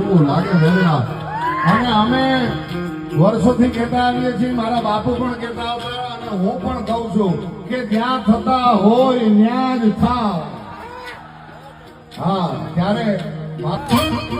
એવું લાગે વેદના. અને અમે વર્ષોથી કહેતા આવીએ છીએ, મારા બાપુ પણ કહેતા હતા અને હું પણ કહું છું કે જ્યાં થતા હોય ત્યાં જ થાવ. હા, ત્યારે મોકલા